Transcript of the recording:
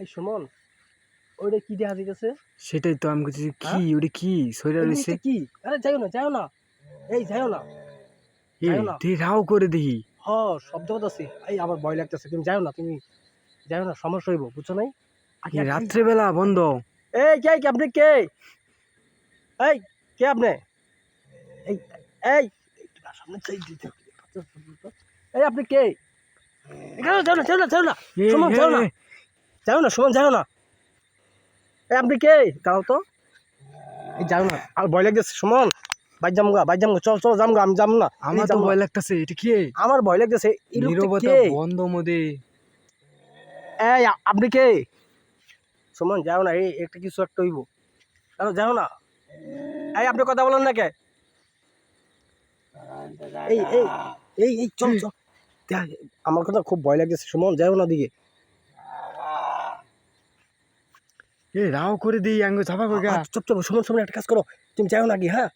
এই সুমন, ওইটা কি দেখা যাইতেছে? সেটাই তো আমি বলছি, কি হ্যাঁ ওটা কি সইরা এই রইছে? জিনিসটা কি? আরে যাইও না, যাইও না, এই যাইও না, যাইও না। তুই রাও করে দেখি। হ, শব্দ করতেছি, এই আমার ভয় লাগতেছে, তুমি যাইও না, তুমি যাইও না, সমস্যা হইব, বুঝছো নাই? আগে আগে এই রাত্রেবেলা বন্ধ। এই কে আপনি কে? এই কে আপনি? এই এই সামনে চাই দিতে হবে। এই আপনি কে? এখানে যাও না, যাও না, যাও না, এ সুমন এ, যাও না, এ, যাও না, সুমন যাও না। এই আপনি কে? যাও তো, এই যাও না, আর ভয় লাগতেছে সুমন। বাইর জামগা, চল চল জামগা, আমি যাম না, আমার তো ভয় লাগতেছে, এটা কি? আমার ভয় লাগতেছে, এই লোকটা নীরবতা কে? বন্ধ মধ্যে। এই আপনি কে? সুমন যাও না, এই একটা কিছু একটা হইব, যাও না। এই আপনি কথা বলেন না কে? এই এই এই চল চল। দেখ, আমার কথা খুব ভয় লাগতেছে সুমন, যাও না দিকে। রাও করে দিই আঙ্গ চাপা কই গা। চুপ চুপ, সুমন সুমন একটা কাজ করো, তুমি যাও না কি, হ্যাঁ